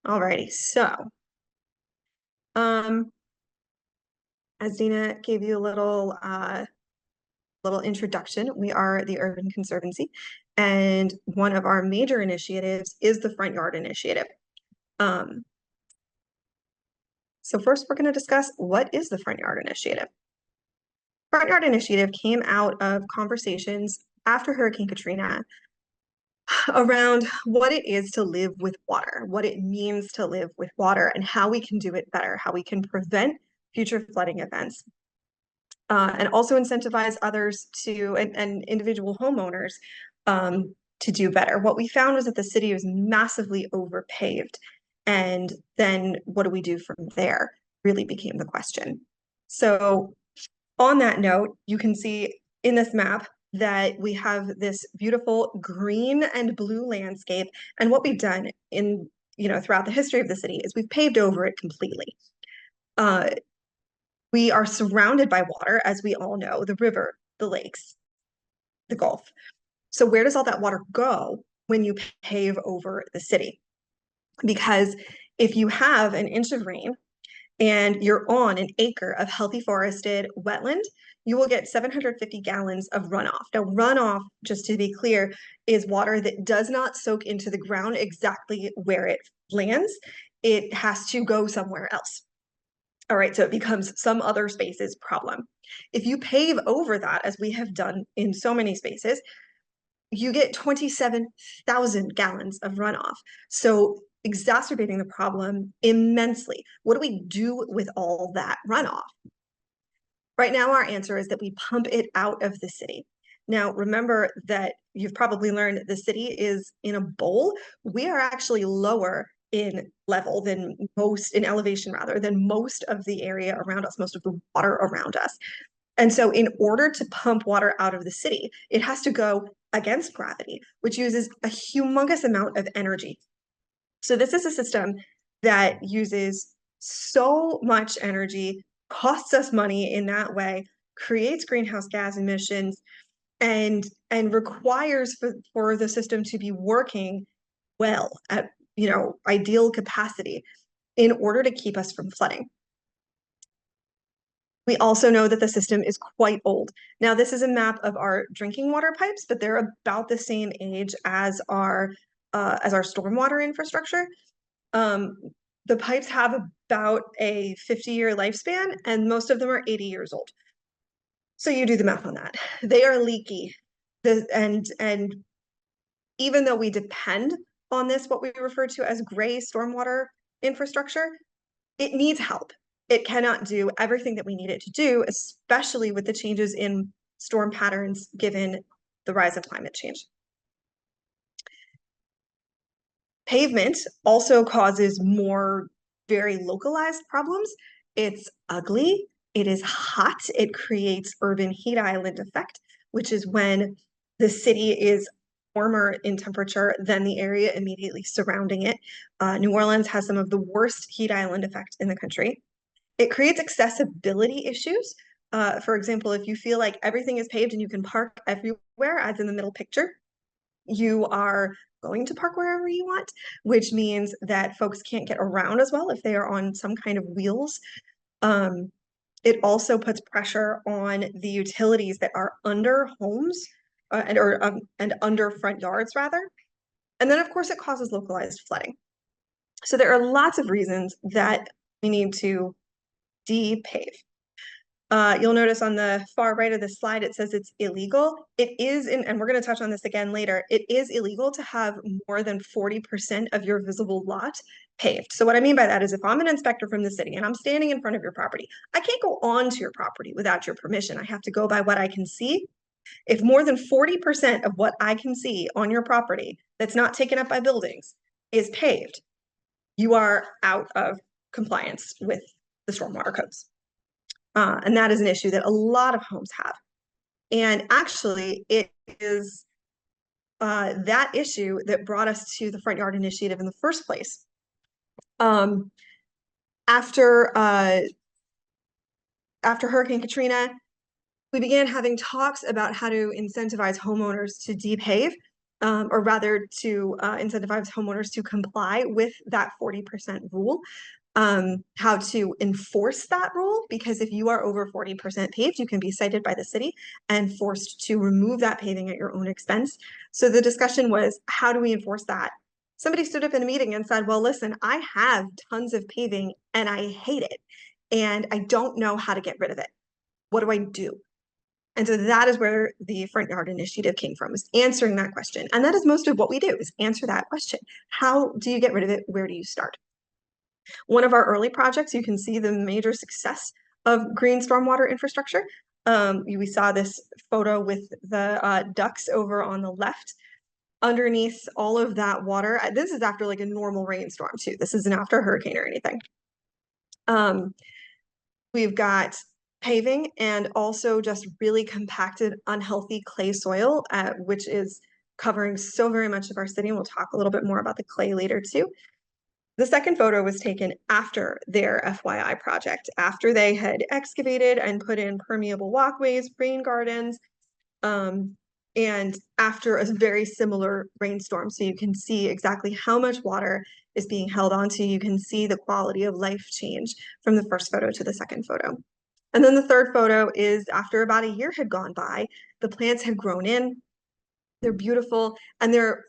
Alrighty, so um, as Dina gave you a little introduction, we are the Urban Conservancy, and one of our major initiatives is the Front Yard Initiative. So first, we're going to discuss what is the Front Yard Initiative. Front Yard Initiative came out of conversations after Hurricane Katrina around what it is to live with water, what it means to live with water, and how we can do it better, how we can prevent future flooding events. And also incentivize others to, and individual homeowners to do better. What we found was that the city was massively overpaved. And then what do we do from there really became the question. So on that note, you can see in this map that we have this beautiful green and blue landscape. And what we've done in, throughout the history of the city is we've paved over it completely. We are surrounded by water, as we all know, the river, the lakes, the Gulf. So where does all that water go when you pave over the city? Because if you have an inch of rain and you're on an acre of healthy forested wetland, you will get 750 gallons of runoff. Now, runoff, just to be clear, is water that does not soak into the ground exactly where it lands. It has to go somewhere else. All right, so it becomes some other space's problem. If you pave over that, as we have done in so many spaces, you get 27,000 gallons of runoff. So exacerbating the problem immensely. What do we do with all that runoff? Right now, our answer is that we pump it out of the city. Now, remember that you've probably learned the city is in a bowl. We are actually lower in level than most, in elevation rather, than most of the area around us, most of the water around us. And so in order to pump water out of the city, it has to go against gravity, which uses a humongous amount of energy. So this is a system that uses so much energy, costs us money in that way, creates greenhouse gas emissions, and requires for the system to be working well at ideal capacity in order to keep us from flooding. We also know that the system is quite old. Now, this is a map of our drinking water pipes, but they're about the same age as our stormwater infrastructure. The pipes have about a 50-year lifespan, and most of them are 80 years old. So you do the math on that. They are leaky. And even though we depend on this, what we refer to as gray stormwater infrastructure, it needs help. It cannot do everything that we need it to do, especially with the changes in storm patterns given the rise of climate change. Pavement also causes more very localized problems. It's ugly, it is hot, it creates urban heat island effect, which is when the city is warmer in temperature than the area immediately surrounding it. New Orleans has some of the worst heat island effect in the country. It creates accessibility issues. For example, if you feel like everything is paved and you can park everywhere, as in the middle picture, you are going to park wherever you want, which means that folks can't get around as well if they are on some kind of wheels. It also puts pressure on the utilities that are under homes and under front yards rather. And then of course it causes localized flooding. So there are lots of reasons that we need to de-pave. You'll notice on the far right of the slide, it says it's illegal. It is, and we're going to touch on this again later, it is illegal to have more than 40% of your visible lot paved. So what I mean by that is if I'm an inspector from the city and I'm standing in front of your property, I can't go onto your property without your permission. I have to go by what I can see. If more than 40% of what I can see on your property that's not taken up by buildings is paved, you are out of compliance with the stormwater codes. And that is an issue that a lot of homes have. And actually, it is that issue that brought us to the Front Yard Initiative in the first place. After Hurricane Katrina, we began having talks about how to incentivize homeowners to de-pave. or rather to incentivize homeowners to comply with that 40% rule. How to enforce that rule, because if you are over 40% paved, you can be cited by the city and forced to remove that paving at your own expense. So the discussion was, how do we enforce that? Somebody stood up in a meeting and said, well, listen, I have tons of paving and I hate it, and I don't know how to get rid of it. What do I do? And so that is where the front yard initiative came from, is answering that question. And that is most of what we do, is answer that question. How do you get rid of it? Where do you start? One of our early projects, you can see the major success of green stormwater infrastructure. We saw this photo with the ducks over on the left. Underneath all of that water, this is after like a normal rainstorm too. This isn't after a hurricane or anything. We've got paving and also just really compacted, unhealthy clay soil, which is covering so very much of our city. And we'll talk a little bit more about the clay later too. The second photo was taken after their FYI project, after they had excavated and put in permeable walkways, rain gardens, and after a very similar rainstorm. So you can see exactly how much water is being held onto. You can see the quality of life change from the first photo to the second photo. And then the third photo is after about a year had gone by, the plants had grown in, they're beautiful, and they're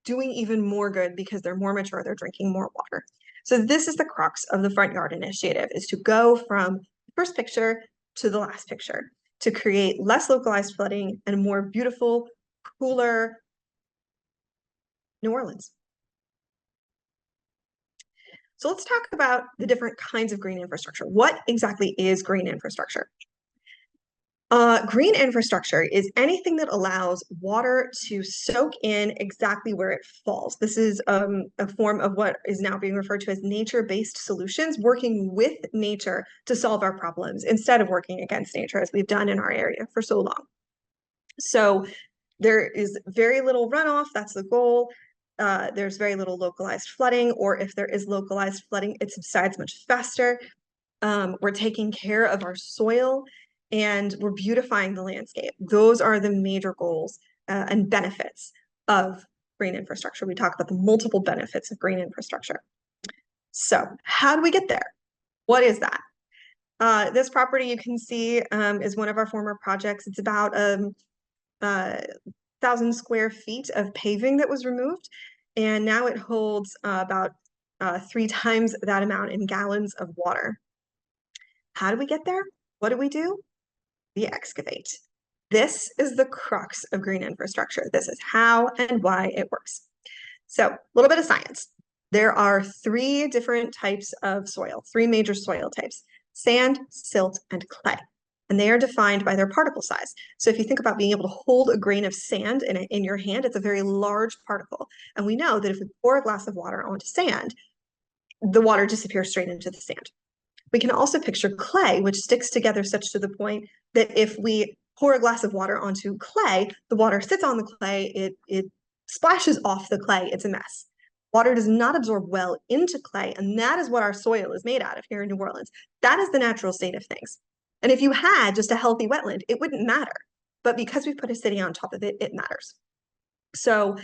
doing even more good because they're more mature, they're drinking more water. So this is the crux of the front yard initiative, is to go from the first picture to the last picture, to create less localized flooding and a more beautiful, cooler New Orleans. So let's talk about the different kinds of green infrastructure. What exactly is green infrastructure? Green infrastructure is anything that allows water to soak in exactly where it falls. This is a form of what is now being referred to as nature-based solutions, working with nature to solve our problems instead of working against nature, as we've done in our area for so long. So there is very little runoff, that's the goal. There's very little localized flooding, or if there is localized flooding, it subsides much faster. We're taking care of our soil, and we're beautifying the landscape. Those are the major goals and benefits of green infrastructure. We talk about the multiple benefits of green infrastructure. So how do we get there? What is that? This property you can see is one of our former projects. It's about 1,000 square feet of paving that was removed, and now it holds about 3 times that amount in gallons of water. How do we get there? What do? We excavate. This is the crux of green infrastructure. This is how and why it works. So a little bit of science. There are 3 different types of soil, 3 major soil types: sand, silt, and clay. And they are defined by their particle size. So if you think about being able to hold a grain of sand in your hand, it's a very large particle. And we know that if we pour a glass of water onto sand, the water disappears straight into the sand. We can also picture clay, which sticks together such to the point that if we pour a glass of water onto clay, the water sits on the clay, it splashes off the clay, it's a mess. Water does not absorb well into clay, and that is what our soil is made out of here in New Orleans. That is the natural state of things. And if you had just a healthy wetland, it wouldn't matter. But because we put a city on top of it, it matters. So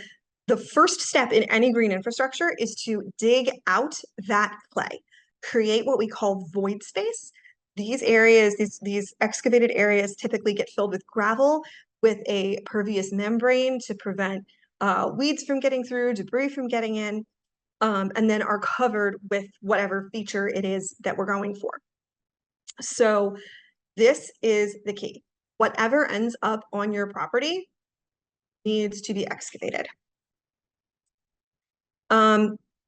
the first step in any green infrastructure is to dig out that clay, create what we call void space. These areas, these excavated areas typically get filled with gravel with a pervious membrane to prevent weeds from getting through, debris from getting in, and then are covered with whatever feature it is that we're going for. So this is the key. Whatever ends up on your property needs to be excavated.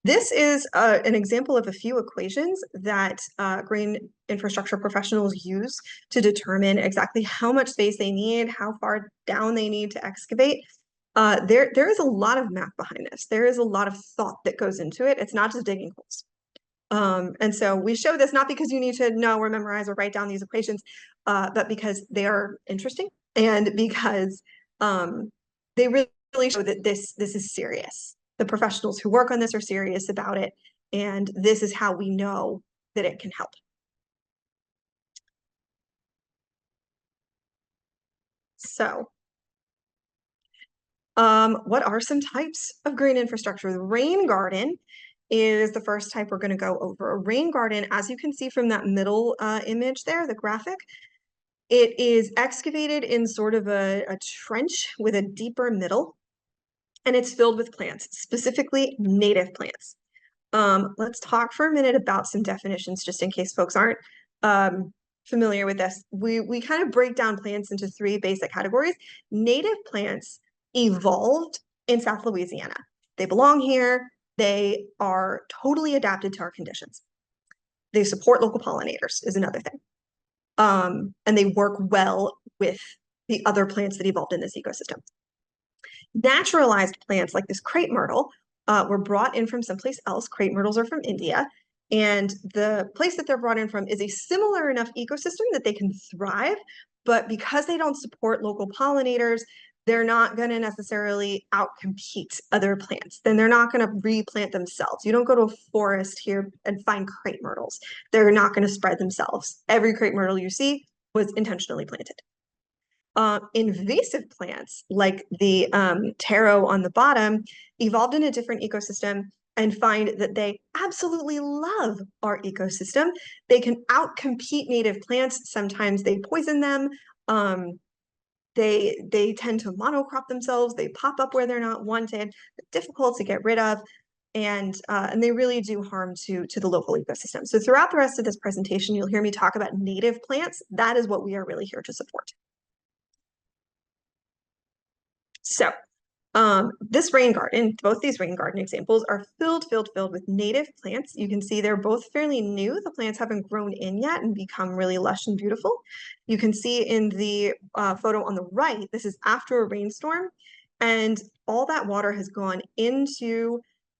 This is an example of a few equations that green infrastructure professionals use to determine exactly how much space they need, how far down they need to excavate. There is a lot of math behind this. There is a lot of thought that goes into it. It's not just digging holes. And so we show this not because you need to know or memorize or write down these equations, but because they are interesting, and because they really show that this is serious. The professionals who work on this are serious about it, and this is how we know that it can help. So What are some types of green infrastructure? The rain garden is the first type we're going to go over. A rain garden, as you can see from that middle image there, the graphic, it is excavated in sort of a trench with a deeper middle, and it's filled with plants, specifically native plants. Let's talk for a minute about some definitions, just in case folks aren't familiar with this. We kind of break down plants into three basic categories. Native plants evolved in South Louisiana. They belong here. They are totally adapted to our conditions. They support local pollinators is another thing. And they work well with the other plants that evolved in this ecosystem. Naturalized plants like this crepe myrtle were brought in from someplace else. Crepe myrtles are from India. And the place that they're brought in from is a similar enough ecosystem that they can thrive. But because they don't support local pollinators, they're not going to necessarily outcompete other plants. Then they're not going to replant themselves. You don't go to a forest here and find crepe myrtles. They're not going to spread themselves. Every crepe myrtle you see was intentionally planted. Invasive plants like the taro on the bottom evolved in a different ecosystem and find that they absolutely love our ecosystem. They can outcompete native plants. Sometimes they poison them. They tend to monocrop themselves. They pop up where they're not wanted. They're difficult to get rid of, and they really do harm to the local ecosystem. So throughout the rest of this presentation, you'll hear me talk about native plants. That is what we are really here to support. So this rain garden, both these rain garden examples are filled with native plants. You can see they're both fairly new. The plants haven't grown in yet and become really lush and beautiful. You can see in the photo on the right, this is after a rainstorm, and all that water has gone into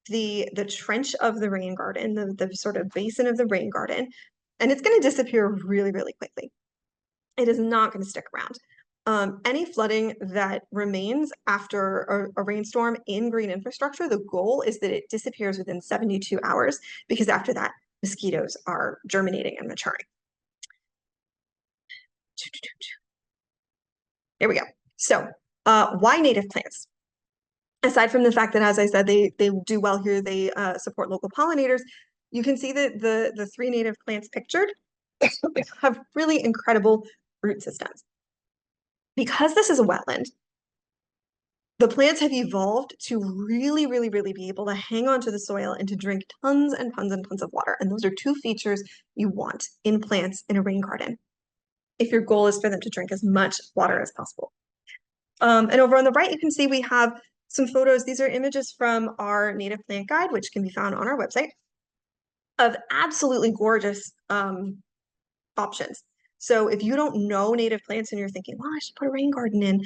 the trench of the rain garden, the sort of basin of the rain garden, and it's going to disappear really, really quickly. It is not going to stick around. Any flooding that remains after a rainstorm in green infrastructure, the goal is that it disappears within 72 hours, because after that, mosquitoes are germinating and maturing. Here we go. So why native plants? Aside from the fact that, as I said, they do well here, they support local pollinators, you can see that the three native plants pictured have really incredible root systems. Because this is a wetland, the plants have evolved to really, really, really be able to hang onto the soil and to drink tons and tons and tons of water. And those are two features you want in plants in a rain garden, if your goal is for them to drink as much water as possible. And over on the right, you can see we have some photos. These are images from our native plant guide, which can be found on our website, of absolutely gorgeous options. So if you don't know native plants and you're thinking, well, I should put a rain garden in,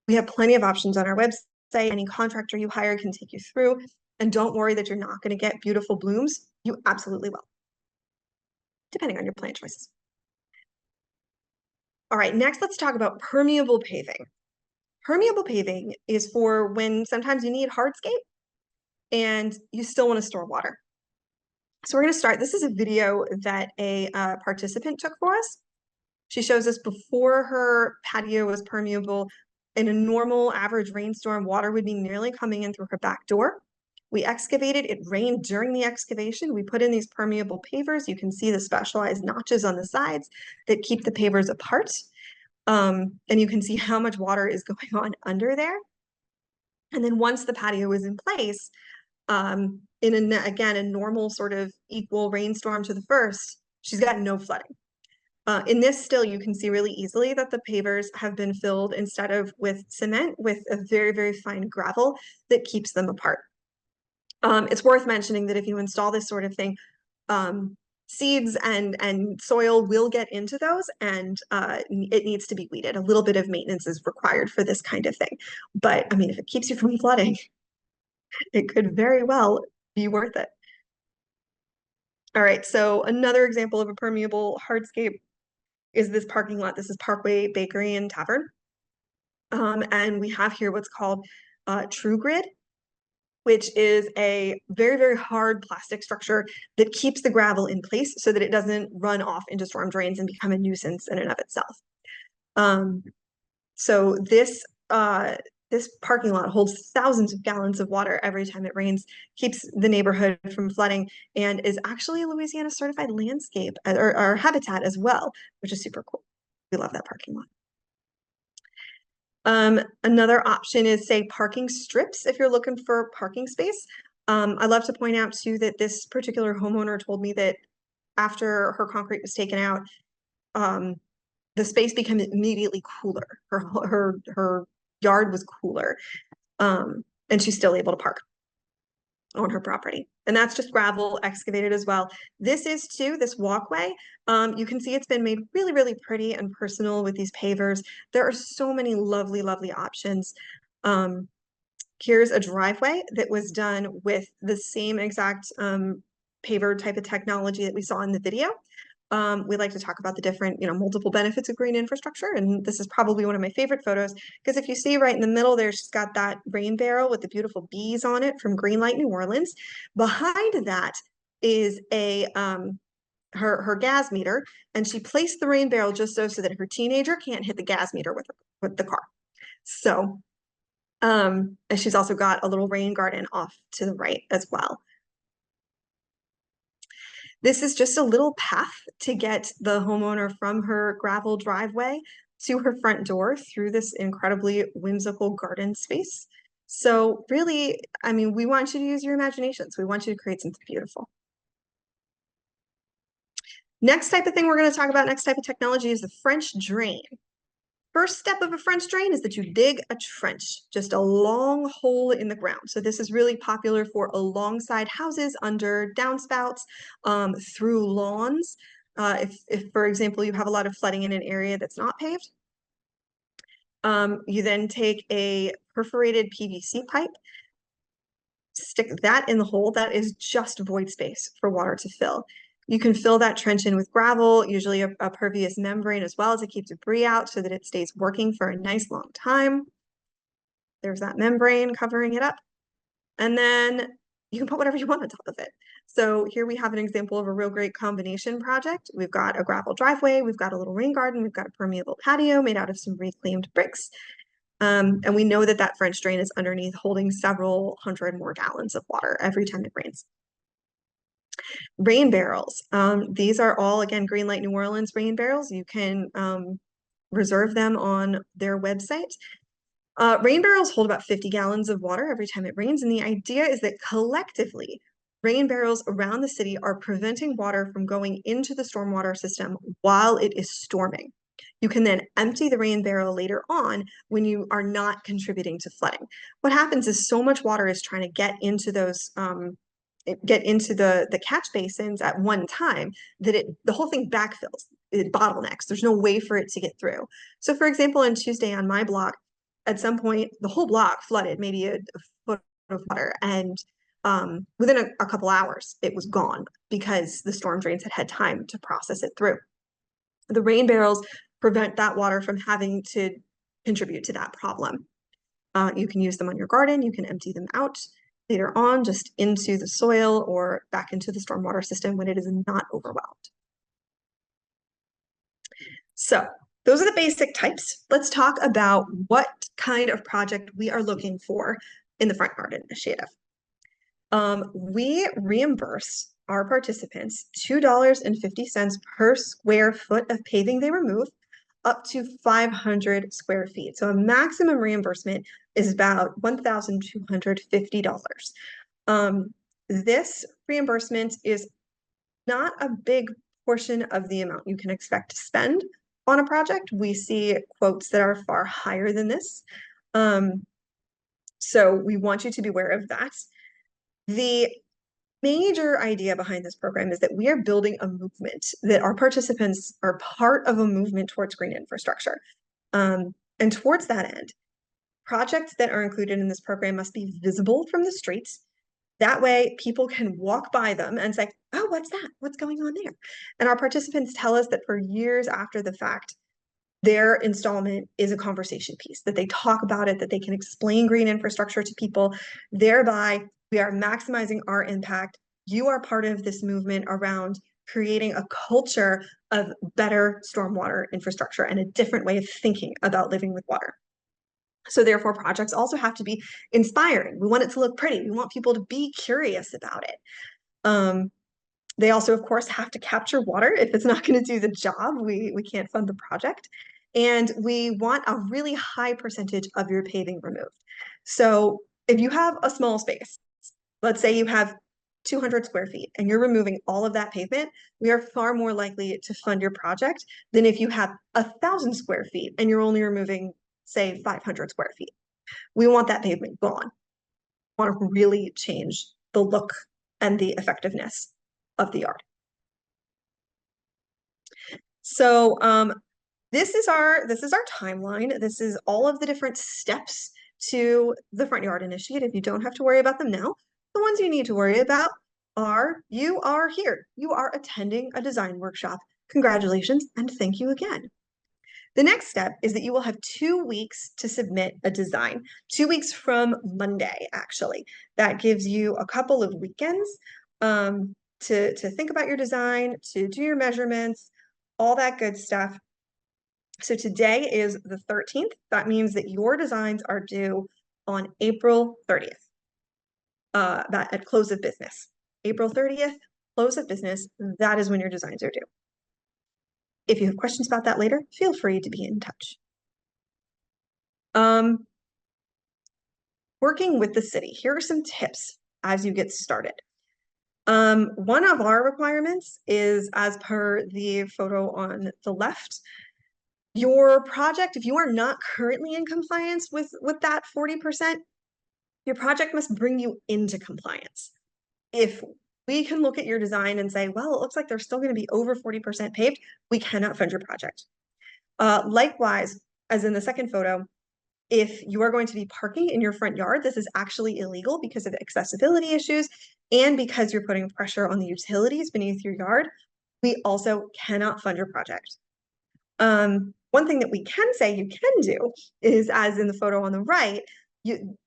we have plenty of options on our website. Any contractor you hire can take you through. And don't worry that you're not going to get beautiful blooms. You absolutely will, depending on your plant choices. All right, next let's talk about permeable paving. Permeable paving is for when sometimes you need hardscape and you still want to store water. So we're going to start. This is a video that a participant took for us. She shows us before her patio was permeable. In a normal average rainstorm, water would be nearly coming in through her back door. We excavated, it rained during the excavation. We put in these permeable pavers. You can see the specialized notches on the sides that keep the pavers apart. And you can see how much water is going on under there. And then once the patio is in place, again, a normal sort of equal rainstorm to the first, she's got no flooding. In this still, you can see really easily that the pavers have been filled, instead of with cement, with a very, very fine gravel that keeps them apart. It's worth mentioning that if you install this sort of thing, seeds and soil will get into those, and it needs to be weeded. A little bit of maintenance is required for this kind of thing. But I mean, if it keeps you from flooding, it could very well be worth it. All right, so another example of a permeable hardscape is this parking lot. This is Parkway Bakery and Tavern. And we have here what's called True Grid, which is a very, very hard plastic structure that keeps the gravel in place so that it doesn't run off into storm drains and become a nuisance in and of itself. So this This parking lot holds thousands of gallons of water every time it rains, keeps the neighborhood from flooding, and is actually a Louisiana certified landscape or habitat as well, which is super cool. We love that parking lot. Another option is, say, parking strips if you're looking for parking space. I love to point out too that this particular homeowner told me that after her concrete was taken out, the space became immediately cooler. Her yard was cooler, and she's still able to park on her property. And that's just gravel excavated as well. This is too, this walkway. You can see it's been made really, really pretty and personal with these pavers. There are so many lovely, lovely options. Here's a driveway that was done with the same exact paver type of technology that we saw in the video. We like to talk about the different, multiple benefits of green infrastructure. And this is probably one of my favorite photos because if you see right in the middle there, she's got that rain barrel with the beautiful bees on it from Greenlight New Orleans. Behind that is a her gas meter, and she placed the rain barrel just so that her teenager can't hit the gas meter with the car. So, and she's also got a little rain garden off to the right as well. This is just a little path to get the homeowner from her gravel driveway to her front door through this incredibly whimsical garden space. So really, I mean, we want you to use your imaginations. We want you to create something beautiful. Next type of thing we're going to talk about, next type of technology is the French drain. First step of a French drain is that you dig a trench, just a long hole in the ground. So this is really popular for alongside houses, under downspouts, through lawns. If, for example, you have a lot of flooding in an area that's not paved, you then take a perforated PVC pipe, stick that in the hole. That is just void space for water to fill. You can fill that trench in with gravel, usually a pervious membrane as well, to keep debris out so that it stays working for a nice long time. There's that membrane covering it up. And then you can put whatever you want on top of it. So here we have an example of a real great combination project. We've got a gravel driveway, we've got a little rain garden, we've got a permeable patio made out of some reclaimed bricks. And we know that that French drain is underneath, holding several hundred more gallons of water every time it rains. Rain barrels. These are all, again, Greenlight New Orleans rain barrels. You can reserve them on their website. Rain barrels hold about 50 gallons of water every time it rains. And the idea is that collectively, rain barrels around the city are preventing water from going into the stormwater system while it is storming. You can then empty the rain barrel later on when you are not contributing to flooding. What happens is so much water is trying to get into those the catch basins at one time that the whole thing backfills. It bottlenecks. There's no way for it to get through. So for example, on Tuesday on my block, at some point the whole block flooded, maybe a foot of water, and within a couple hours it was gone because the storm drains had time to process it through. The rain barrels prevent that water from having to contribute to that problem. You can use them on your garden, you can empty them out later on just into the soil or back into the stormwater system when it is not overwhelmed. So those are the basic types. Let's talk about what kind of project we are looking for in the Front Garden Initiative. We reimburse our participants $2.50 per square foot of paving they remove, up to 500 square feet. So a maximum reimbursement is about $1,250. This reimbursement is not a big portion of the amount you can expect to spend on a project. We see quotes that are far higher than this. So we want you to be aware of that. The major idea behind this program is that we are building a movement, that our participants are part of a movement towards green infrastructure. And towards that end, projects that are included in this program must be visible from the streets. That way people can walk by them and say, oh, what's that? What's going on there? And our participants tell us that for years after the fact, their installment is a conversation piece, that they talk about it, that they can explain green infrastructure to people. Thereby, we are maximizing our impact. You are part of this movement around creating a culture of better stormwater infrastructure and a different way of thinking about living with water. So therefore, projects also have to be inspiring. We want it to look pretty. We want people to be curious about it. They also, of course, have to capture water. If it's not going to do the job, we can't fund the project. And we want a really high percentage of your paving removed. So if you have a small space, let's say you have 200 square feet and you're removing all of that pavement, we are far more likely to fund your project than if you have 1,000 square feet and you're only removing, say, 500 square feet. We want that pavement gone. We want to really change the look and the effectiveness of the yard. So this is our timeline. This is all of the different steps to the front yard initiative. You don't have to worry about them now. The ones you need to worry about are you are here. You are attending a design workshop. Congratulations and thank you again. The next step is that you will have 2 weeks to submit a design, 2 weeks from Monday, actually. That gives you a couple of weekends to think about your design, to do your measurements, all that good stuff. So today is the 13th. That means that your designs are due on April 30th, that at close of business. April 30th, close of business, that is when your designs are due. If you have questions about that later, feel free to be in touch. Working with the city, here are some tips as you get started. One of our requirements is, as per the photo on the left, your project, if you are not currently in compliance with that 40%, your project must bring you into compliance. If we can look at your design and say, well, it looks like they're still going to be over 40% paved, we cannot fund your project. Likewise, as in the second photo, if you are going to be parking in your front yard, this is actually illegal because of accessibility issues and because you're putting pressure on the utilities beneath your yard. We also cannot fund your project. One thing that we can say you can do is, as in the photo on the right,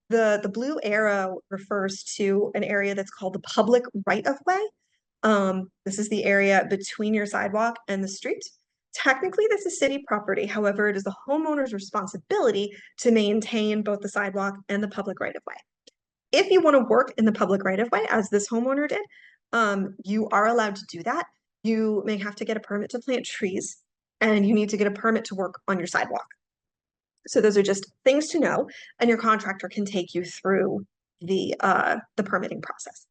the blue arrow refers to an area that's called the public right-of-way. This is the area between your sidewalk and the street. Technically, this is city property. However, it is the homeowner's responsibility to maintain both the sidewalk and the public right-of-way. If you want to work in the public right-of-way, as this homeowner did, you are allowed to do that. You may have to get a permit to plant trees, and you need to get a permit to work on your sidewalk. So those are just things to know, and your contractor can take you through the permitting process.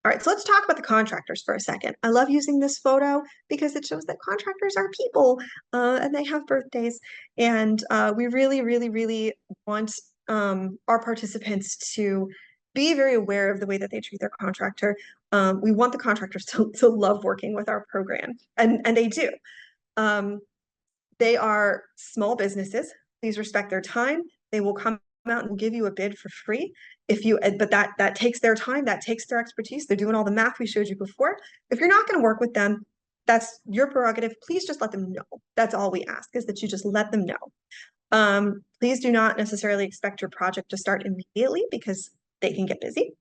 All right, so let's talk about the contractors for a second. I love using this photo because it shows that contractors are people and they have birthdays. And we really, really, really want our participants to be very aware of the way that they treat their contractor. We want the contractors to love working with our program, and they do. They are small businesses. Please respect their time. They will come out and give you a bid for free. But that takes their time, that takes their expertise. They're doing all the math we showed you before. If you're not going to work with them, that's your prerogative. Please just let them know. That's all we ask, is that you just let them know. Please do not necessarily expect your project to start immediately because they can get busy.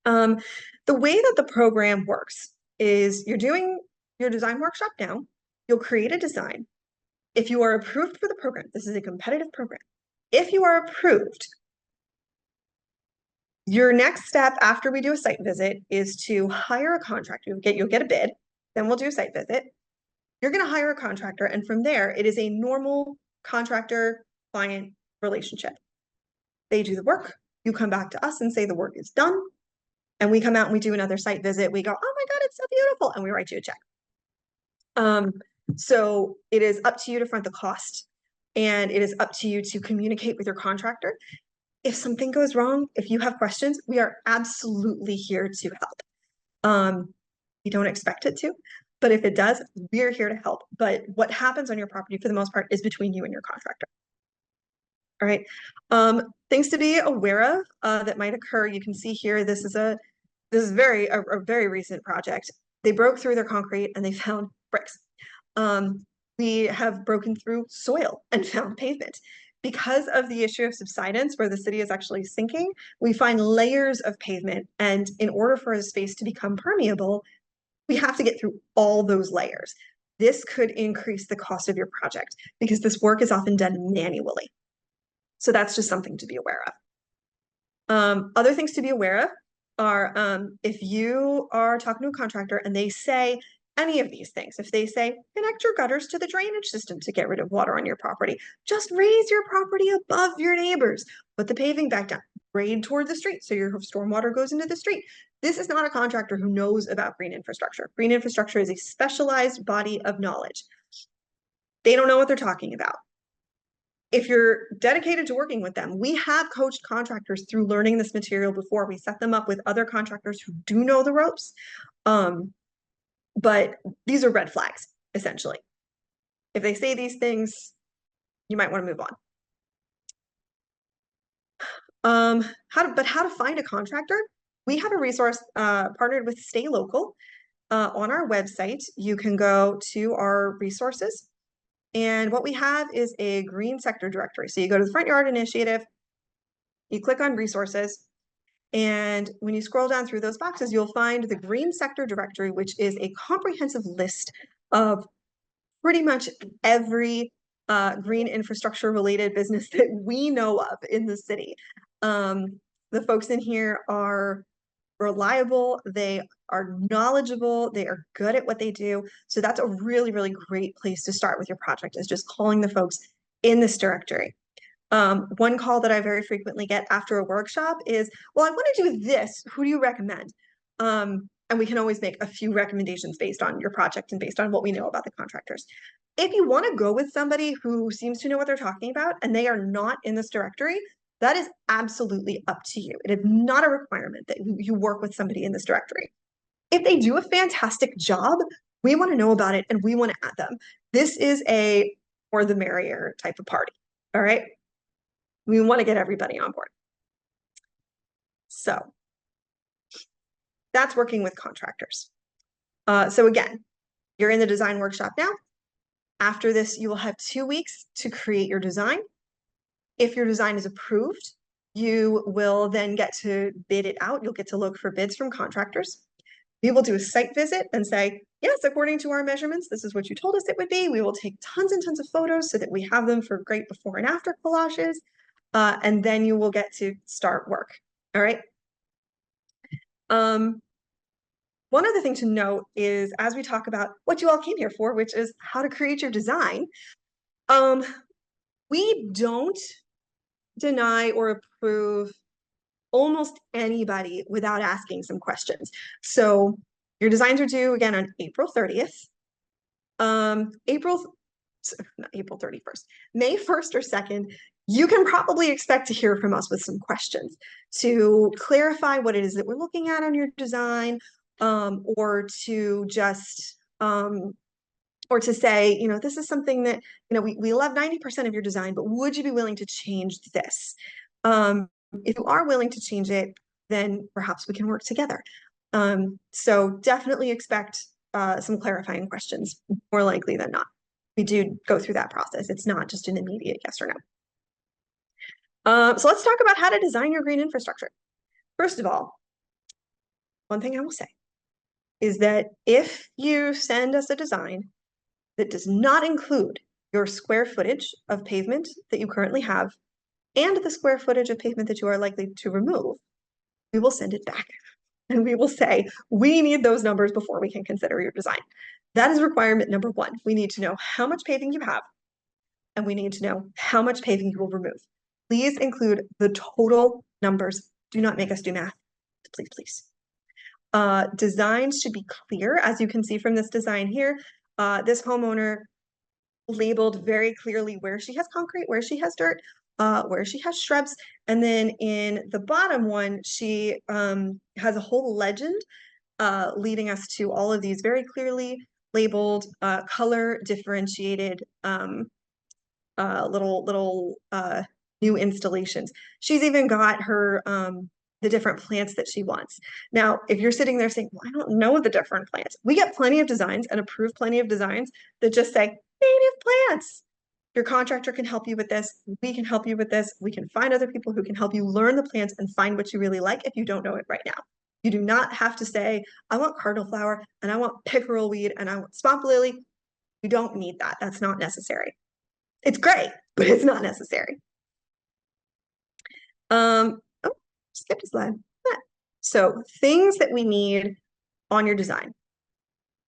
The way that the program works is you're doing your design workshop now. You'll create a design. If you are approved for the program, this is a competitive program. If you are approved, your next step after we do a site visit is to hire a contractor. You'll get a bid, then we'll do a site visit. You're going to hire a contractor, and from there, it is a normal contractor-client relationship. They do the work, you come back to us and say the work is done, and we come out and we do another site visit. We go, oh my God, it's so beautiful, and we write you a check. So it is up to you to front the cost, and it is up to you to communicate with your contractor. If something goes wrong, if you have questions, we are absolutely here to help. We don't expect it to, but if it does, we're here to help. But what happens on your property, for the most part, is between you and your contractor. All right. Things to be aware of that might occur. You can see here, this is a very recent project. They broke through their concrete and they found bricks. We have broken through soil and found pavement. Because of the issue of subsidence, where the city is actually sinking, we find layers of pavement. And in order for a space to become permeable, we have to get through all those layers. this could increase the cost of your project because this work is often done manually. So that's just something to be aware of. Other things to be aware of are if you are talking to a contractor and they say any of these things, if they say, connect your gutters to the drainage system to get rid of water on your property, just raise your property above your neighbors, put the paving back down, grade toward the street so your stormwater goes into the street. This is not a contractor who knows about green infrastructure. Green infrastructure is a specialized body of knowledge. They don't know what they're talking about. If you're dedicated to working with them, we have coached contractors through learning this material before. We set them up with other contractors who do know the ropes. But these are red flags, essentially. If they say these things, you might want to move on. How to find a contractor? We have a resource partnered with Stay Local. On our website, you can go to our resources. And what we have is a green sector directory. So you go to the Front Yard Initiative, you click on resources, and when you scroll down through those boxes, you'll find the green sector directory, which is a comprehensive list of pretty much every green infrastructure related business that we know of in the city. The folks in here are reliable, they are knowledgeable, they are good at what they do. So that's a really, really great place to start with your project, is just calling the folks in this directory. One call that I very frequently get after a workshop is, well, I want to do this. Who do you recommend? And we can always make a few recommendations based on your project and based on what we know about the contractors. If you want to go with somebody who seems to know what they're talking about and they are not in this directory, that is absolutely up to you. It is not a requirement that you work with somebody in this directory. If they do a fantastic job, we want to know about it and we want to add them. This is a more the merrier type of party. All right. We want to get everybody on board. So that's working with contractors. So again, you're in the design workshop now. After this, you will have 2 weeks to create your design. If your design is approved, you will then get to bid it out. You'll get to look for bids from contractors. We will do a site visit and say, yes, according to our measurements, this is what you told us it would be. We will take tons and tons of photos so that we have them for great before and after collages. And then you will get to start work. All right. One other thing to note is, as we talk about what you all came here for, which is how to create your design, we don't deny or approve almost anybody without asking some questions. So your designs are due again on April 30th. Not April 31st, May 1st or 2nd, you can probably expect to hear from us with some questions to clarify what it is that we're looking at on your design, or to just or to say, you know, this is something that, you know, we love 90% of your design, but would you be willing to change this? If you are willing to change it, then perhaps we can work together. So definitely expect some clarifying questions, more likely than not. We do go through that process. It's not just an immediate yes or no. So let's talk about how to design your green infrastructure. First of all, one thing I will say is that if you send us a design that does not include your square footage of pavement that you currently have and the square footage of pavement that you are likely to remove, we will send it back. And we will say, we need those numbers before we can consider your design. That is requirement number one. We need to know how much paving you have, and we need to know how much paving you will remove. Please include the total numbers. Do not make us do math, please, please. Designs should be clear. As you can see from this design here, this homeowner labeled very clearly where she has concrete, where she has dirt, where she has shrubs. And then in the bottom one, she has a whole legend leading us to all of these very clearly labeled, color differentiated little new installations. She's even got her the different plants that she wants. Now, if you're sitting there saying, well, I don't know the different plants, we get plenty of designs and approve plenty of designs that just say native plants. Your contractor can help you with this. We can help you with this. We can find other people who can help you learn the plants and find what you really like if you don't know it right now. You do not have to say, I want cardinal flower and I want pickerel weed and I want swamp lily. You don't need that. That's not necessary. It's great, but it's not necessary. Oh, skipped a slide. So things that we need on your design.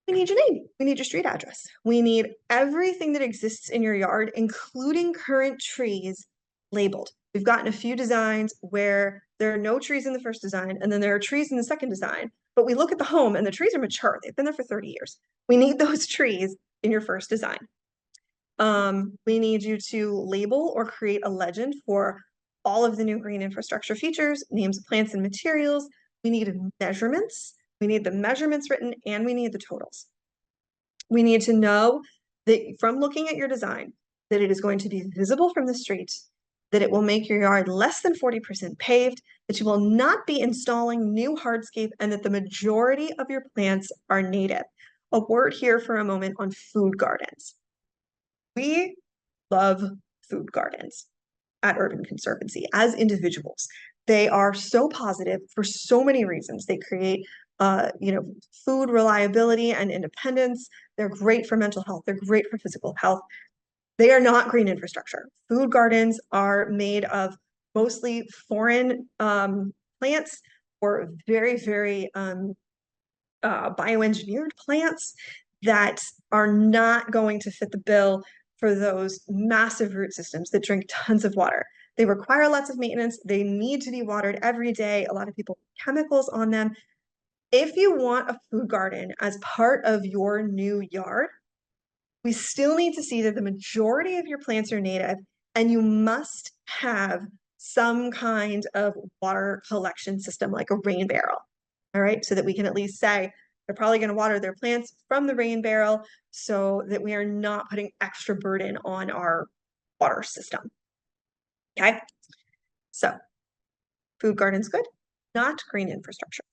We need your name. We need your street address. We need everything that exists in your yard, including current trees, labeled. We've gotten a few designs where there are no trees in the first design, and then there are trees in the second design, but we look at the home and the trees are mature. They've been there for 30 years. We need those trees in your first design. We need you to label or create a legend for all of the new green infrastructure features, names of plants and materials. We need measurements. We need the measurements written, and we need the totals. We need to know that from looking at your design, that it is going to be visible from the street, that it will make your yard less than 40% paved, that you will not be installing new hardscape, and that the majority of your plants are native. A word here for a moment on food gardens. We love food gardens at Urban Conservancy as individuals. They are so positive for so many reasons. They create food reliability and independence. They're great for mental health. They're great for physical health. They are not green infrastructure. Food gardens are made of mostly foreign plants or very, very bioengineered plants that are not going to fit the bill for those massive root systems that drink tons of water. They require lots of maintenance. They need to be watered every day. A lot of people put chemicals on them. If you want a food garden as part of your new yard, we still need to see that the majority of your plants are native, and you must have some kind of water collection system like a rain barrel. All right, so that we can at least say they're probably going to water their plants from the rain barrel so that we are not putting extra burden on our water system. Okay, so food garden's good, not green infrastructure.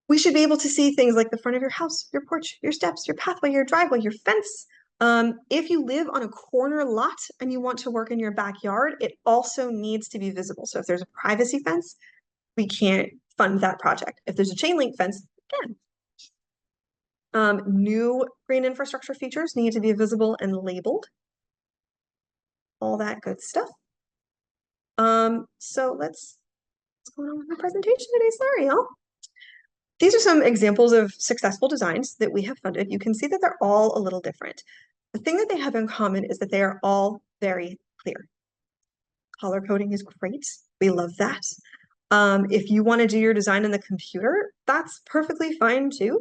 We should be able to see things like the front of your house, your porch, your steps, your pathway, your driveway, your fence. If you live on a corner lot and you want to work in your backyard, it also needs to be visible. So if there's a privacy fence, we can't fund that project. If there's a chain link fence, again. New green infrastructure features need to be visible and labeled. All that good stuff. So what's going on with my presentation today? Sorry, y'all. These are some examples of successful designs that we have funded. You can see that they're all a little different. The thing that they have in common is that they are all very clear. Color coding is great. We love that. If you want to do your design in the computer, that's perfectly fine too.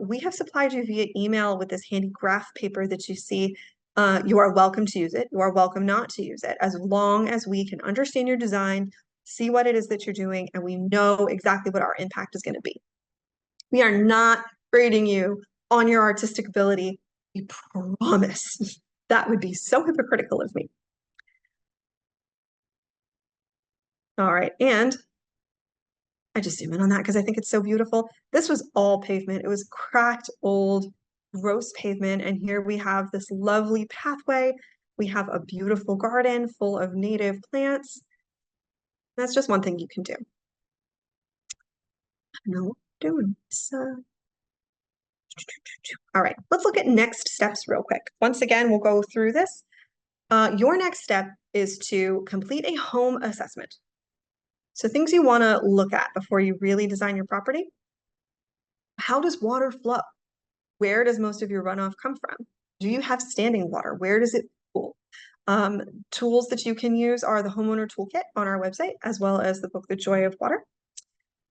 We have supplied you via email with this handy graph paper that you see. You are welcome to use it. You are welcome not to use it, as long as we can understand your design, see what it is that you're doing, and we know exactly what our impact is going to be. We are not grading you on your artistic ability. We promise. That would be so hypocritical of me. All right, and I just zoom in on that because I think it's so beautiful. This was all pavement. It was cracked, old, gross pavement, and here we have this lovely pathway. We have a beautiful garden full of native plants. That's just one thing you can do. I know what I'm doing. So, all right, let's look at next steps real quick. Once again, we'll go through this. Your next step is to complete a home assessment. So things you want to look at before you really design your property. How does water flow? Where does most of your runoff come from? Do you have standing water? Where does it pool? Tools that you can use are the homeowner toolkit on our website, as well as the book, The Joy of Water.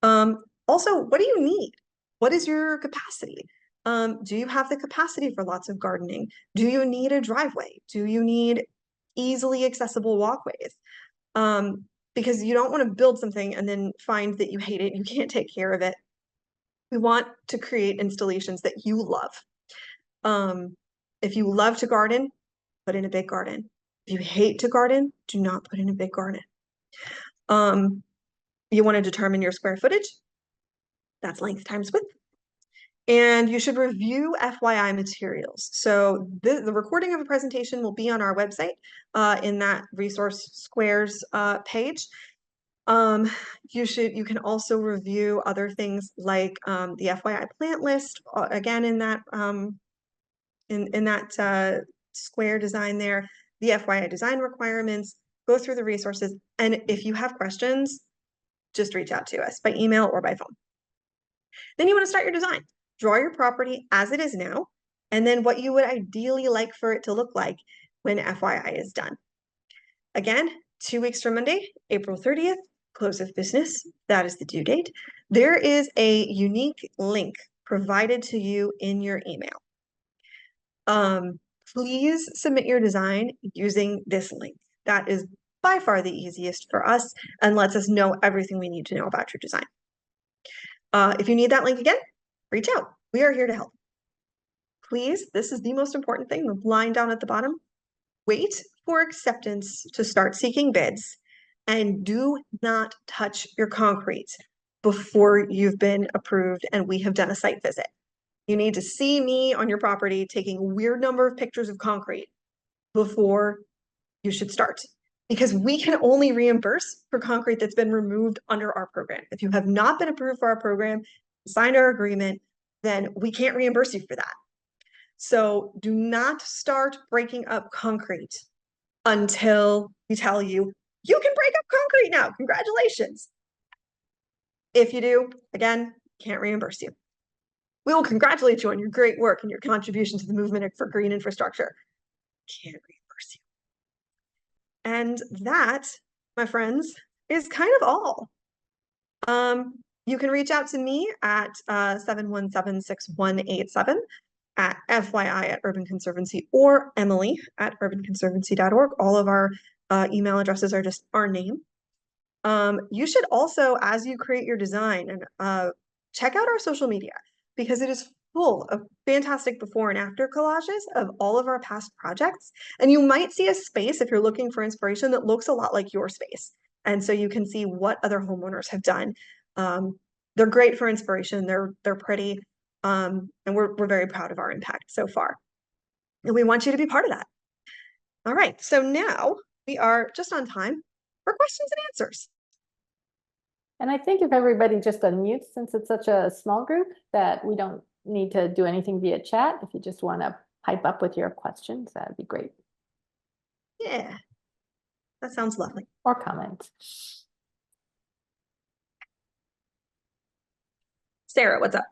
Also, what do you need? What is your capacity? Do you have the capacity for lots of gardening? Do you need a driveway? Do you need easily accessible walkways? Because you don't want to build something and then find that you hate it, you can't take care of it. We want to create installations that you love. If you love to garden, put in a big garden. If you hate to garden, do not put in a big garden. You want to determine your square footage. That's length times width. And you should review FYI materials. So the recording of a presentation will be on our website in that resource squares page. You can also review other things like the FYI plant list, again in that square design there, the FYI design requirements, go through the resources, and if you have questions, just reach out to us by email or by phone. Then you want to start your design. Draw your property as it is now, and then what you would ideally like for it to look like when FYI is done. Again, 2 weeks from Monday, April 30th, close of business. That is the due date. There is a unique link provided to you in your email. Please submit your design using this link. That is by far the easiest for us and lets us know everything we need to know about your design. If you need that link again, reach out. We are here to help. Please, this is the most important thing, the line down at the bottom. Wait for acceptance to start seeking bids, and do not touch your concrete before you've been approved and we have done a site visit. You need to see me on your property taking a weird number of pictures of concrete before you should start, because we can only reimburse for concrete that's been removed under our program. If you have not been approved for our program, signed our agreement, then we can't reimburse you for that. So do not start breaking up concrete until we tell you, you can break up concrete now. Congratulations. If you do, again, can't reimburse you. We will congratulate you on your great work and your contribution to the movement for green infrastructure. Can't reimburse you. And that, my friends, is kind of all. You can reach out to me at 717-6187 at FYI at Urban Conservancy, or Emily at urbanconservancy.org. All of our email addresses are just our name. You should also, as you create your design, and check out our social media, because it is full of fantastic before and after collages of all of our past projects. And you might see a space, if you're looking for inspiration, that looks a lot like your space. And so you can see what other homeowners have done. They're great for inspiration. They're pretty. And we're very proud of our impact so far. And we want you to be part of that. All right, so now we are just on time for questions and answers. And I think if everybody just unmutes, since it's such a small group, that we don't need to do anything via chat. If you just want to pipe up with your questions, that'd be great. Yeah, that sounds lovely. Or comments. Sarah, what's up?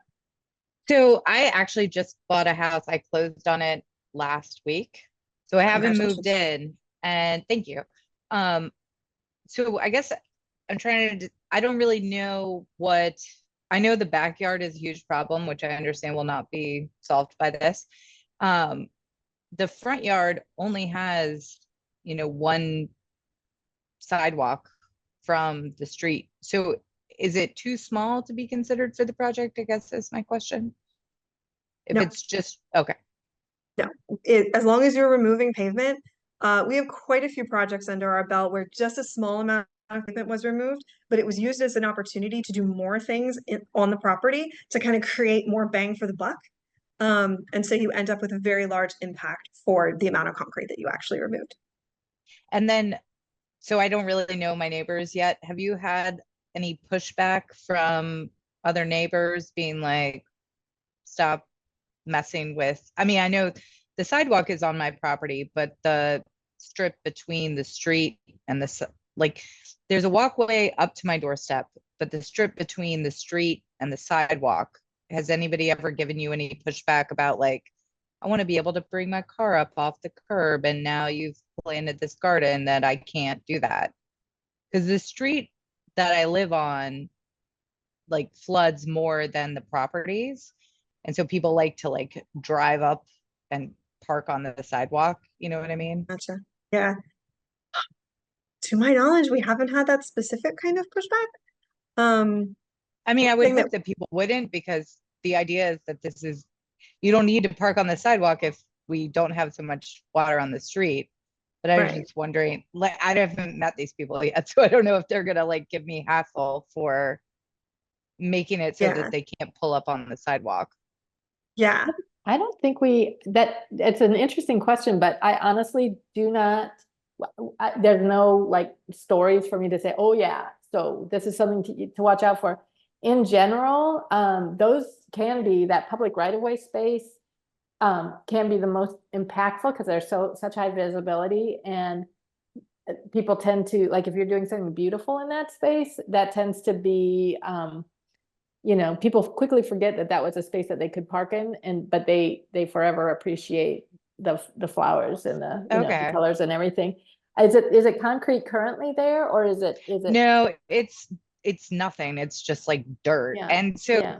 So I actually just bought a house. I closed on it last week. So I haven't moved in, and thank you. So I guess I'm trying to, I don't really know what, I know the backyard is a huge problem, which I understand will not be solved by this. The front yard only has, one sidewalk from the street. So is it too small to be considered for the project? I guess is my question. If No. it's just, okay. No, as long as you're removing pavement, we have quite a few projects under our belt where just a small amount of pavement was removed, but it was used as an opportunity to do more things on the property to kind of create more bang for the buck. And so you end up with a very large impact for the amount of concrete that you actually removed. And then, so I don't really know my neighbors yet. Have you had any pushback from other neighbors being like, stop messing with, I mean, I know the sidewalk is on my property, but the strip between the street and the, like, there's a walkway up to my doorstep, but the strip between the street and the sidewalk, has anybody ever given you any pushback about like, I want to be able to bring my car up off the curb, and now you've planted this garden that I can't do that? Because the street that I live on like floods more than the properties. And so people like to like drive up and park on the sidewalk. You know what I mean? Gotcha. Yeah. To my knowledge, we haven't had that specific kind of pushback. I mean, I would hope that people wouldn't, because the idea is that this is, you don't need to park on the sidewalk if we don't have so much water on the street. But I was just wondering, like, I haven't met these people yet, so I don't know if they're gonna like give me hassle for making it so that they can't pull up on the sidewalk. Yeah. I don't think it's an interesting question, but I honestly do not, there's no like stories for me to say, oh yeah, So this is something to watch out for. In general, those can be, that public right-of-way space can be the most impactful because there's such high visibility, and people tend to, like, if you're doing something beautiful in that space, that tends to be, you know, people quickly forget that that was a space that they could park in, but they forever appreciate the flowers and the, you know, the Okay. colors and everything. Is it concrete currently there, or is it? No, it's nothing. It's just like dirt. Yeah, And so yeah,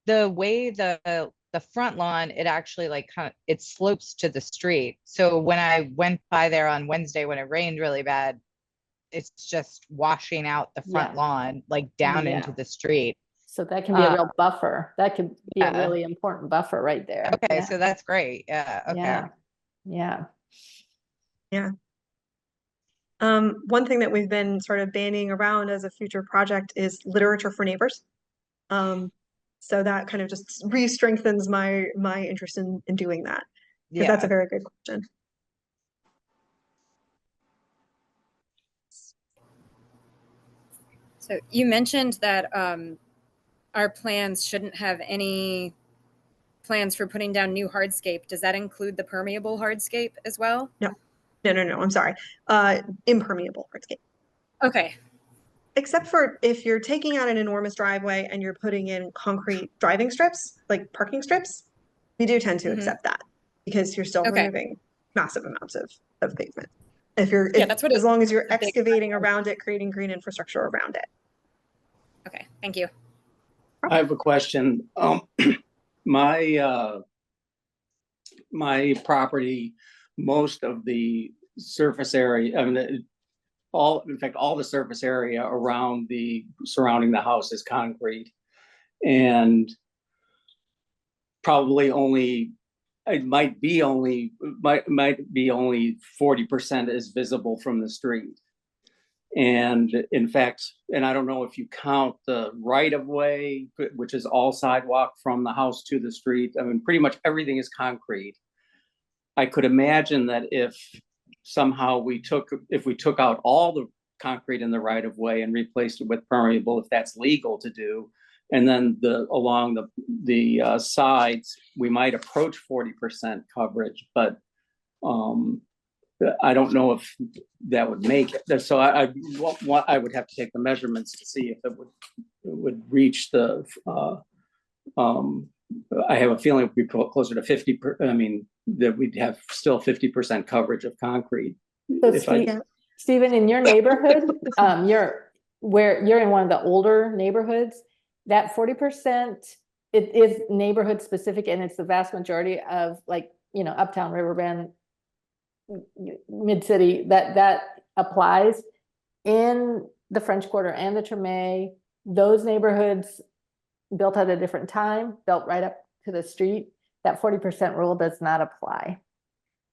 the way the front lawn, it actually like kind of, it slopes to the street. So when I went by there on Wednesday when it rained really bad, it's just washing out the front Yeah. lawn like down Yeah. into the street. So that can be a Uh, real buffer. That could be a yeah. really important buffer right there. Okay, Yeah, so that's great. Yeah, okay. yeah, yeah. Yeah. One thing that we've been sort of bandying around as a future project is literature for neighbors. So that kind of just re-strengthens my interest in doing that, because that's a Yeah. very good question. So you mentioned that our plans shouldn't have any plans for putting down new hardscape. Does that include the permeable hardscape as well? No, I'm sorry. Impermeable hardscape. Okay. Except for if you're taking out an enormous driveway and you're putting in concrete driving strips, like parking strips, we do tend to accept that because you're still Okay. removing massive amounts of pavement. Yeah, that's what as long as you're a big excavating problem. around it, creating green infrastructure around it. Okay, thank you. I have a question. My my property, most of the surface area, I mean, in fact, all the surface area around surrounding the house is concrete, and probably only it might be only 40% is visible from the street. And in fact, and I don't know if you count the right of way, which is all sidewalk from the house to the street. I mean, pretty much everything is concrete. I could imagine that if somehow if we took out all the concrete in the right of way and replaced it with permeable, if that's legal to do, and then along the sides, we might approach 40% coverage, but I don't know if that would make it. So I would have to take the measurements to see if it would reach the. I have a feeling it would be closer to 50. I mean, that we'd have still 50% coverage of concrete. So Stephen, in your neighborhood, you're in one of the older neighborhoods. That 40%, it is neighborhood specific, and it's the vast majority of, like, you know, Uptown, Riverbend, Mid-City, that applies. In the French Quarter and the Treme, those neighborhoods built at a different time, built right up to the street, that 40% rule does not apply.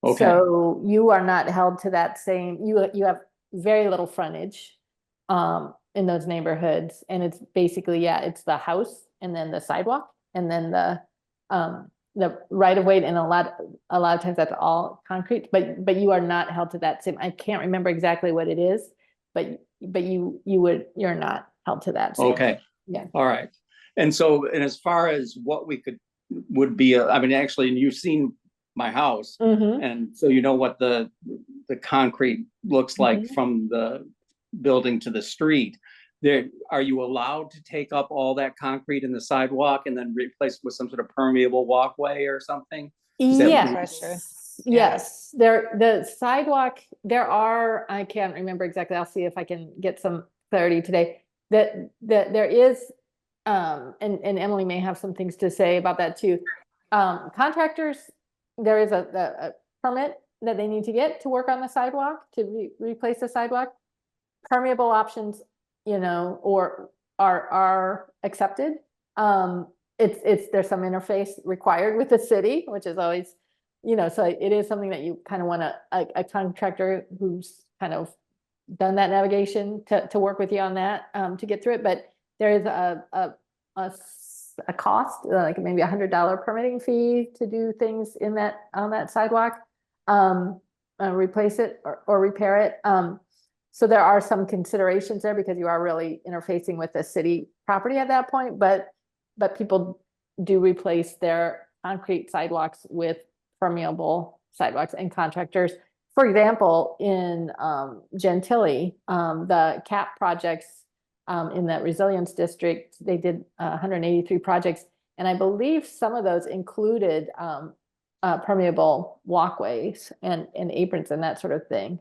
Okay. So you are not held to that same, you have very little frontage in those neighborhoods, and it's basically, yeah, it's the house and then the sidewalk and then the right of way, and a lot of times that's all concrete, but you are not held to that same, I can't remember exactly what it is, but you're not held to that same. Okay. Yeah. All right. And as far as what would be, I mean, actually, you've seen my house, and so you know what the concrete looks like from the building to the street. Are you allowed to take up all that concrete in the sidewalk and then replace it with some sort of permeable walkway or something? Yes. Yes. The sidewalk, I can't remember exactly. I'll see if I can get some clarity today. That there is, and Emily may have some things to say about that too. Contractors, there is a permit that they need to get to work on the sidewalk, to replace the sidewalk. Permeable options, you know, or are accepted. There's some interface required with the city, which is always, you know, so it is something that you kind of want a contractor who's kind of done that navigation to work with you on that, to get through it. But there is a cost, like maybe $100 permitting fee to do things on that sidewalk, replace it or repair it. So there are some considerations there because you are really interfacing with the city property at that point, but people do replace their concrete sidewalks with permeable sidewalks, and contractors. For example, in Gentilly, the CAP projects in that resilience district, they did 183 projects. And I believe some of those included permeable walkways and aprons and that sort of thing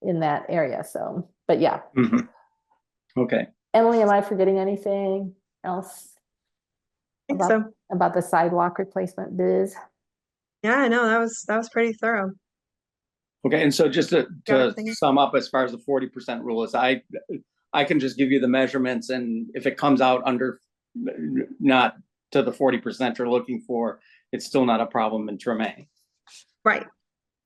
in that area. So, but yeah. Mhm. Okay. Emily, am I forgetting anything else I think about, so. about the sidewalk replacement biz? Yeah, no, that was pretty thorough. Okay, and so just Got to everything. sum up, as far as the 40% rule is, I can just give you the measurements, and if it comes out under, not to the 40% you're looking for, it's still not a problem in Treme. Right.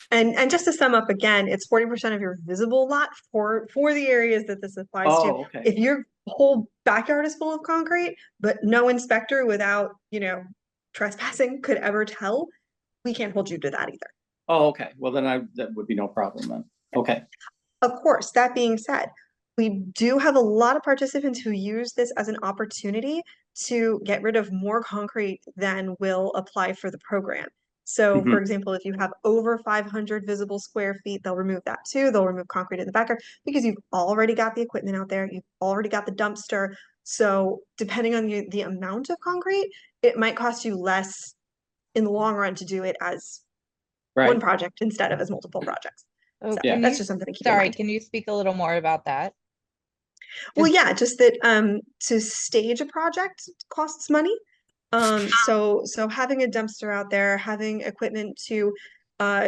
And just to sum up again, it's 40% of your visible lot for the areas that this applies to. Oh, okay. If your whole backyard is full of concrete, but no inspector without, trespassing could ever tell, we can't hold you to that either. Oh, okay. Well, then that would be no problem then. Okay. Of course, that being said, we do have a lot of participants who use this as an opportunity to get rid of more concrete than will apply for the program. So, for example, if you have over 500 visible square feet, they'll remove that too. They'll remove concrete in the backyard because you've already got the equipment out there. You've already got the dumpster. So, depending on the amount of concrete, it might cost you less in the long run to do it as one Right. project instead of as multiple projects. Oh, So Yeah. can that's you- just something to keep in Sorry, mind. can you speak a little more about that? Well, Just- yeah, just that to stage a project costs money. So having a dumpster out there, having equipment to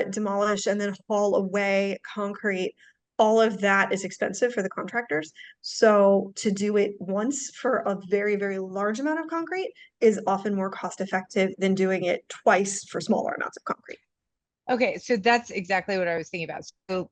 demolish and then haul away concrete, all of that is expensive for the contractors. So to do it once for a very, very large amount of concrete is often more cost effective than doing it twice for smaller amounts of concrete. Okay, so that's exactly what I was thinking about. So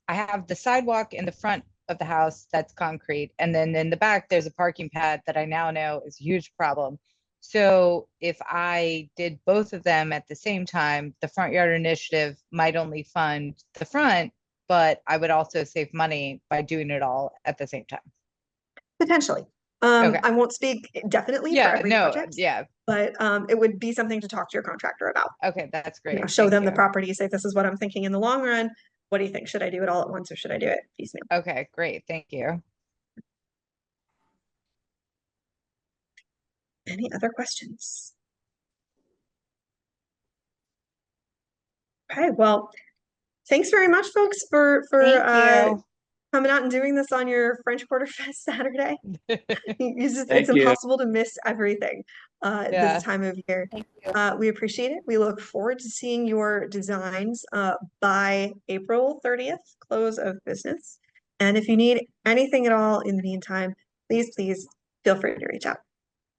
I have the sidewalk in the front of the house that's concrete, and then in the back there's a parking pad that I now know is a huge problem. So if I did both of them at the same time, the front yard initiative might only fund the front, but I would also save money by doing it all at the same time. Potentially. Okay. I won't speak definitely for Yeah, every no, project, yeah, but it would be something to talk to your contractor about. okay, that's great. Show Thank them the you. property, say, this is what I'm thinking in the long run. What do you think? Should I do it all at once or should I do it piecemeal? Okay, great, thank you. Any other questions? Okay, well, thanks very much, folks, for Thank coming out and doing this on your French Quarter Fest Saturday. you. It's Thank you. impossible to miss everything Yeah. this time of year. Thank you. We appreciate it. We look forward to seeing your designs by April 30th, close of business. And if you need anything at all in the meantime, please feel free to reach out.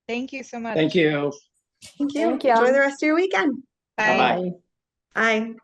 Thank you so much. Thank you. Thank you. Thank you. Enjoy the rest of your weekend. Bye. Bye-bye. Bye.